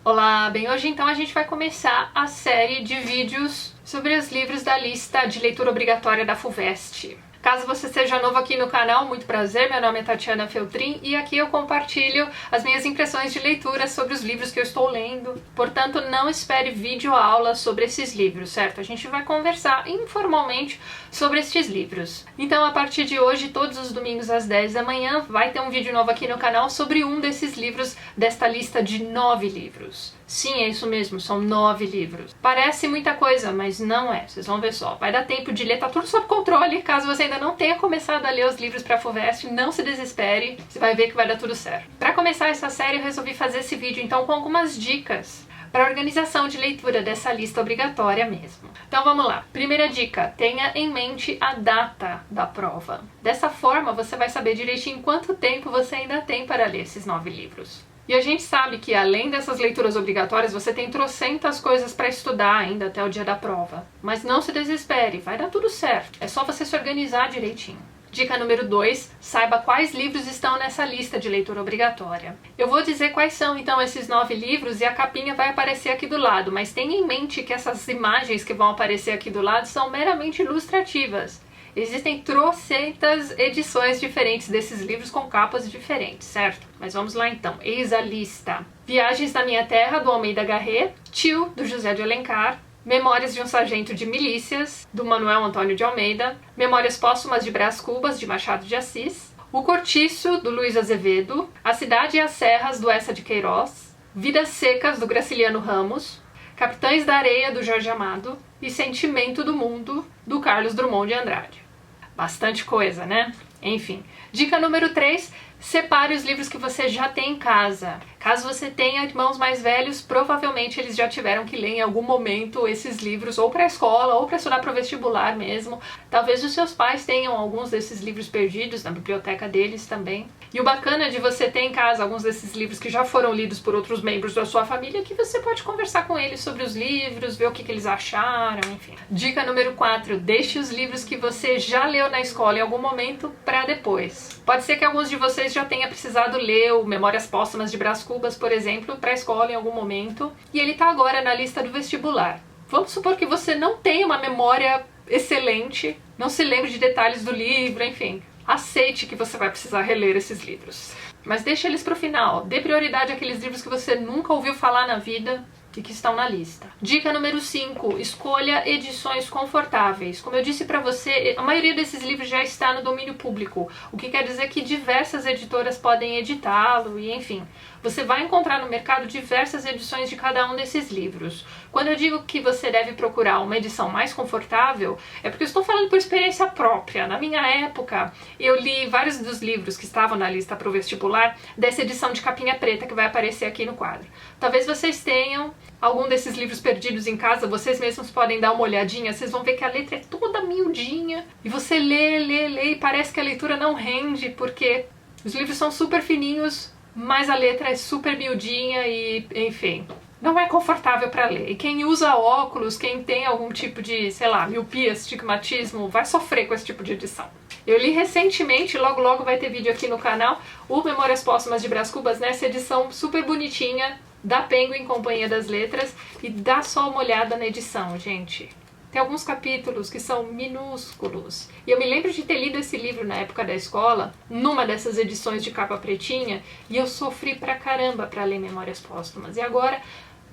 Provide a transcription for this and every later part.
Olá, bem, hoje então a gente vai começar a série de vídeos sobre os livros da lista de leitura obrigatória da FUVEST. Caso você seja novo aqui no canal, muito prazer, meu nome é Tatiana Feltrin e aqui eu compartilho as minhas impressões de leitura sobre os livros que eu estou lendo. Portanto, não espere vídeo-aula sobre esses livros, certo? A gente vai conversar informalmente sobre estes livros. Então, a partir de hoje, todos os domingos às 10 da manhã, vai ter um vídeo novo aqui no canal sobre um desses livros desta lista de 9 livros. Sim, é isso mesmo, são 9 livros. Parece muita coisa, mas não é, vocês vão ver só. Vai dar tempo de ler, tá tudo sob controle. Caso você ainda não tenha começado a ler os livros para a FUVEST, não se desespere, você vai ver que vai dar tudo certo. Para começar essa série, eu resolvi fazer esse vídeo então com algumas dicas para a organização de leitura dessa lista obrigatória mesmo. Então vamos lá. Primeira dica, tenha em mente a data da prova. Dessa forma, você vai saber direitinho quanto tempo você ainda tem para ler esses 9 livros. E a gente sabe que além dessas leituras obrigatórias, você tem trocentas coisas para estudar ainda até o dia da prova. Mas não se desespere, vai dar tudo certo. É só você se organizar direitinho. Dica número 2, saiba quais livros estão nessa lista de leitura obrigatória. Eu vou dizer quais são então esses 9 livros e a capinha vai aparecer aqui do lado, mas tenha em mente que essas imagens que vão aparecer aqui do lado são meramente ilustrativas. Existem trocentas edições diferentes desses livros com capas diferentes, certo? Mas vamos lá então, eis a lista. Viagens da Minha Terra, do Almeida Garrett, Tio, do José de Alencar, Memórias de um Sargento de Milícias, do Manuel Antônio de Almeida, Memórias Póstumas de Brás Cubas, de Machado de Assis, O Cortiço, do Luiz Azevedo, A Cidade e as Serras, do Eça de Queiroz, Vidas Secas, do Graciliano Ramos, Capitães da Areia, do Jorge Amado e Sentimento do Mundo, do Carlos Drummond de Andrade. Bastante coisa, né? Enfim. Dica número 3, separe os livros que você já tem em casa. Caso você tenha irmãos mais velhos, provavelmente eles já tiveram que ler em algum momento esses livros, ou para a escola, ou para estudar para o vestibular mesmo. Talvez os seus pais tenham alguns desses livros perdidos na biblioteca deles também. E o bacana de você ter em casa alguns desses livros que já foram lidos por outros membros da sua família é que você pode conversar com eles sobre os livros, ver o que eles acharam, enfim. Dica número 4, deixe os livros que você já leu na escola em algum momento para depois. Pode ser que alguns de vocês já tenham precisado ler o Memórias Póstumas de Brás Cubas, por exemplo, para a escola em algum momento, e ele está agora na lista do vestibular. Vamos supor que você não tenha uma memória excelente, não se lembre de detalhes do livro, enfim. Aceite que você vai precisar reler esses livros. Mas deixe eles para o final. Dê prioridade àqueles livros que você nunca ouviu falar na vida e que estão na lista. Dica número 5, escolha edições confortáveis. Como eu disse para você, a maioria desses livros já está no domínio público, o que quer dizer que diversas editoras podem editá-lo e enfim. Você vai encontrar no mercado diversas edições de cada um desses livros. Quando eu digo que você deve procurar uma edição mais confortável, é porque eu estou falando por experiência própria. Na minha época, eu li vários dos livros que estavam na lista para o vestibular dessa edição de capinha preta que vai aparecer aqui no quadro. Talvez vocês tenham algum desses livros perdidos em casa, vocês mesmos podem dar uma olhadinha, vocês vão ver que a letra é toda miudinha, e você lê e parece que a leitura não rende, porque os livros são super fininhos, mas a letra é super miudinha e, enfim, não é confortável para ler. E quem usa óculos, quem tem algum tipo de, sei lá, miopia, astigmatismo, vai sofrer com esse tipo de edição. Eu li recentemente, logo vai ter vídeo aqui no canal, o Memórias Póstumas de Brás Cubas, nessa edição super bonitinha, da Penguin Companhia das Letras, e dá só uma olhada na edição, gente. Tem alguns capítulos que são minúsculos. E eu me lembro de ter lido esse livro na época da escola, numa dessas edições de capa pretinha, e eu sofri pra caramba pra ler Memórias Póstumas. E agora,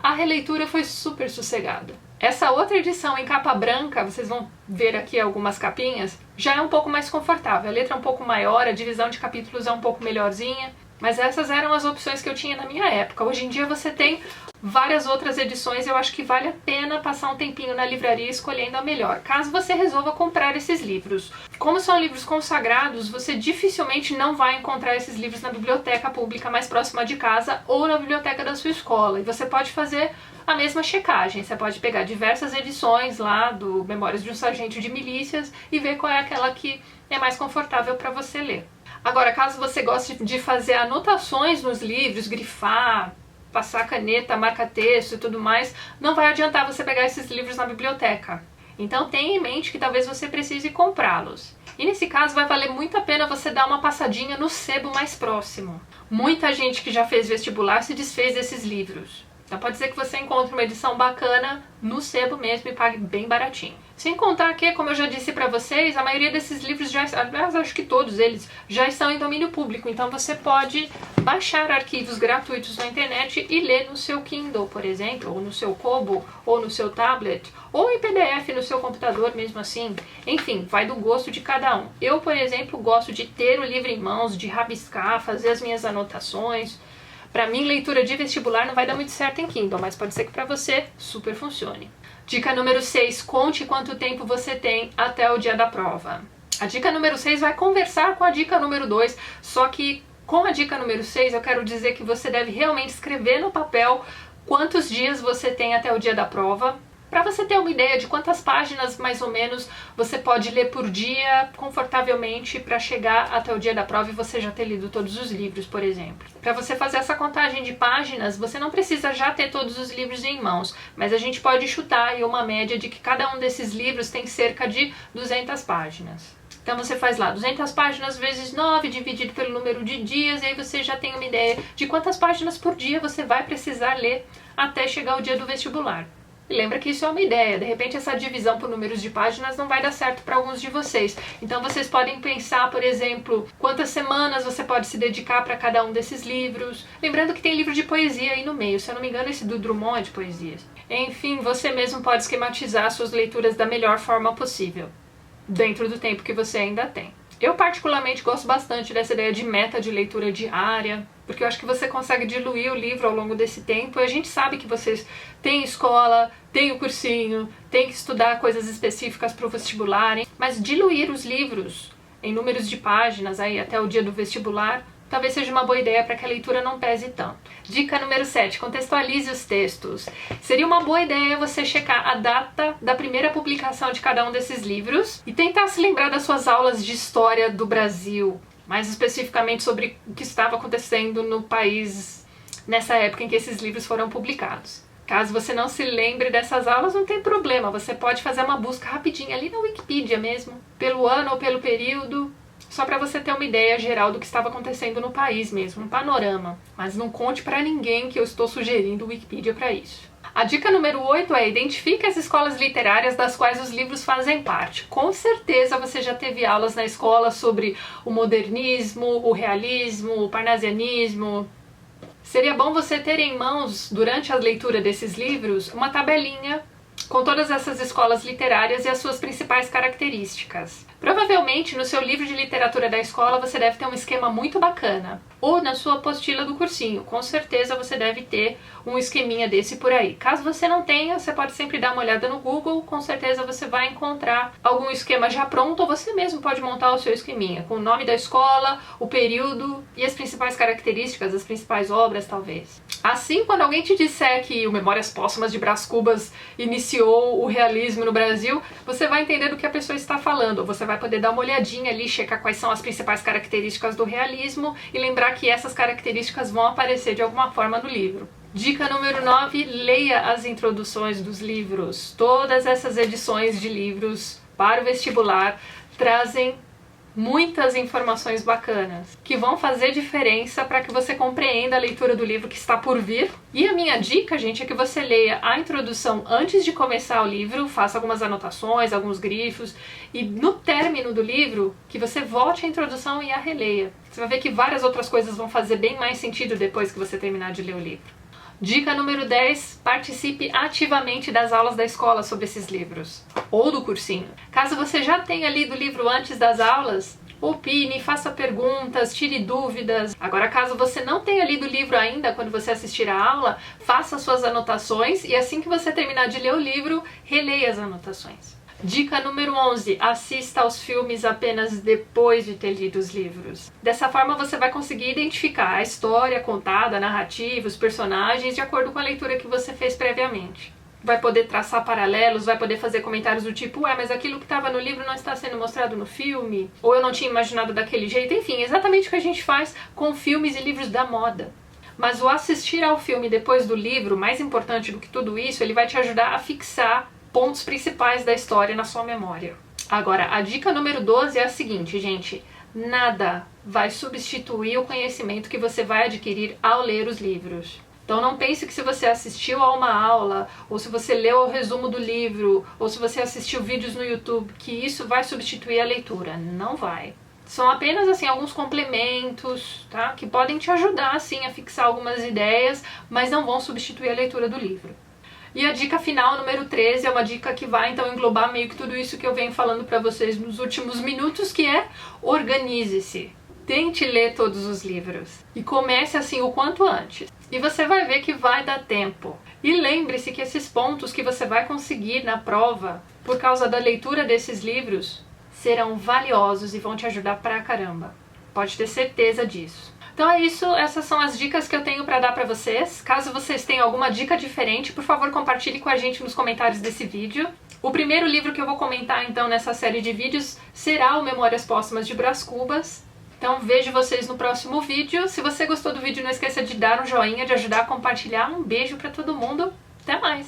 a releitura foi super sossegada. Essa outra edição em capa branca, vocês vão ver aqui algumas capinhas, já é um pouco mais confortável. A letra é um pouco maior, a divisão de capítulos é um pouco melhorzinha. Mas essas eram as opções que eu tinha na minha época. Hoje em dia você tem várias outras edições, eu acho que vale a pena passar um tempinho na livraria escolhendo a melhor, caso você resolva comprar esses livros. Como são livros consagrados, você dificilmente não vai encontrar esses livros na biblioteca pública mais próxima de casa ou na biblioteca da sua escola. E você pode fazer a mesma checagem, você pode pegar diversas edições lá do Memórias de um Sargento de Milícias e ver qual é aquela que é mais confortável para você ler. Agora, caso você goste de fazer anotações nos livros, grifar, passar caneta, marca-texto e tudo mais, não vai adiantar você pegar esses livros na biblioteca. Então tenha em mente que talvez você precise comprá-los. E nesse caso vai valer muito a pena você dar uma passadinha no sebo mais próximo. Muita gente que já fez vestibular se desfez desses livros. Então pode ser que você encontre uma edição bacana no sebo mesmo e pague bem baratinho. Sem contar que, como eu já disse pra vocês, a maioria desses livros aliás, acho que todos eles já estão em domínio público, então você pode baixar arquivos gratuitos na internet e ler no seu Kindle, por exemplo, ou no seu Kobo, ou no seu tablet, ou em PDF no seu computador mesmo assim. Enfim, vai do gosto de cada um. Eu, por exemplo, gosto de ter o livro em mãos, de rabiscar, fazer as minhas anotações. Pra mim, leitura de vestibular não vai dar muito certo em Kindle, mas pode ser que pra você super funcione. Dica número 6, conte quanto tempo você tem até o dia da prova. A dica número 6 vai conversar com a dica número 2, só que com a dica número 6 eu quero dizer que você deve realmente escrever no papel quantos dias você tem até o dia da prova, para você ter uma ideia de quantas páginas, mais ou menos, você pode ler por dia confortavelmente para chegar até o dia da prova e você já ter lido todos os livros, por exemplo. Para você fazer essa contagem de páginas, você não precisa já ter todos os livros em mãos, mas a gente pode chutar aí uma média de que cada um desses livros tem cerca de 200 páginas. Então você faz lá 200 páginas vezes 9 dividido pelo número de dias, e aí você já tem uma ideia de quantas páginas por dia você vai precisar ler até chegar o dia do vestibular. E lembra que isso é uma ideia, de repente essa divisão por números de páginas não vai dar certo para alguns de vocês. Então vocês podem pensar, por exemplo, quantas semanas você pode se dedicar para cada um desses livros. Lembrando que tem livro de poesia aí no meio, se eu não me engano esse do Drummond é de poesias. Enfim, você mesmo pode esquematizar suas leituras da melhor forma possível, dentro do tempo que você ainda tem. Eu particularmente gosto bastante dessa ideia de meta de leitura diária, porque eu acho que você consegue diluir o livro ao longo desse tempo, e a gente sabe que vocês têm escola, têm o cursinho, têm que estudar coisas específicas para o vestibular, mas diluir os livros em números de páginas aí até o dia do vestibular talvez seja uma boa ideia para que a leitura não pese tanto. Dica número 7, contextualize os textos. Seria uma boa ideia você checar a data da primeira publicação de cada um desses livros e tentar se lembrar das suas aulas de história do Brasil, mais especificamente sobre o que estava acontecendo no país nessa época em que esses livros foram publicados. Caso você não se lembre dessas aulas, não tem problema, você pode fazer uma busca rapidinha ali na Wikipedia mesmo, pelo ano ou pelo período, só para você ter uma ideia geral do que estava acontecendo no país mesmo, um panorama. Mas não conte para ninguém que eu estou sugerindo o Wikipedia para isso. A dica número 8 é: identifique as escolas literárias das quais os livros fazem parte. Com certeza você já teve aulas na escola sobre o modernismo, o realismo, o parnasianismo. Seria bom você ter em mãos, durante a leitura desses livros, uma tabelinha com todas essas escolas literárias e as suas principais características. Provavelmente no seu livro de literatura da escola você deve ter um esquema muito bacana, ou na sua apostila do cursinho, com certeza você deve ter um esqueminha desse por aí. Caso você não tenha, você pode sempre dar uma olhada no Google, com certeza você vai encontrar algum esquema já pronto, ou você mesmo pode montar o seu esqueminha, com o nome da escola, o período e as principais características, as principais obras talvez. Assim, quando alguém te disser que o Memórias Póstumas de Brás Cubas iniciou o realismo no Brasil, você vai entender do que a pessoa está falando, você vai poder dar uma olhadinha ali, checar quais são as principais características do realismo e lembrar que essas características vão aparecer de alguma forma no livro. Dica número 9, leia as introduções dos livros. Todas essas edições de livros para o vestibular trazem muitas informações bacanas que vão fazer diferença para que você compreenda a leitura do livro que está por vir. E a minha dica, gente, é que você leia a introdução antes de começar o livro, faça algumas anotações, alguns grifos, e no término do livro, que você volte à introdução e a releia. Você vai ver que várias outras coisas vão fazer bem mais sentido depois que você terminar de ler o livro. Dica número 10, participe ativamente das aulas da escola sobre esses livros, ou do cursinho. Caso você já tenha lido o livro antes das aulas, opine, faça perguntas, tire dúvidas. Agora, caso você não tenha lido o livro ainda quando você assistir a aula, faça suas anotações e assim que você terminar de ler o livro, releia as anotações. Dica número 11, assista aos filmes apenas depois de ter lido os livros. Dessa forma você vai conseguir identificar a história contada, a narrativa, os personagens de acordo com a leitura que você fez previamente. Vai poder traçar paralelos, vai poder fazer comentários do tipo, mas aquilo que estava no livro não está sendo mostrado no filme, ou eu não tinha imaginado daquele jeito, enfim, exatamente o que a gente faz com filmes e livros da moda. Mas o assistir ao filme depois do livro, mais importante do que tudo isso, ele vai te ajudar a fixar pontos principais da história na sua memória. Agora, a dica número 12 é a seguinte, gente. Nada vai substituir o conhecimento que você vai adquirir ao ler os livros. Então não pense que se você assistiu a uma aula, ou se você leu o resumo do livro, ou se você assistiu vídeos no YouTube, que isso vai substituir a leitura. Não vai. São apenas assim alguns complementos, tá? Que podem te ajudar assim a fixar algumas ideias, mas não vão substituir a leitura do livro. E a dica final, número 13, é uma dica que vai então englobar meio que tudo isso que eu venho falando para vocês nos últimos minutos, que é: organize-se. Tente ler todos os livros e comece assim o quanto antes. E você vai ver que vai dar tempo. E lembre-se que esses pontos que você vai conseguir na prova, por causa da leitura desses livros, serão valiosos e vão te ajudar pra caramba. Pode ter certeza disso. Então é isso, essas são as dicas que eu tenho pra dar pra vocês. Caso vocês tenham alguma dica diferente, por favor, compartilhe com a gente nos comentários desse vídeo. O primeiro livro que eu vou comentar então nessa série de vídeos será o Memórias Póstumas de Brás Cubas. Então vejo vocês no próximo vídeo. Se você gostou do vídeo, não esqueça de dar um joinha, de ajudar a compartilhar. Um beijo pra todo mundo. Até mais!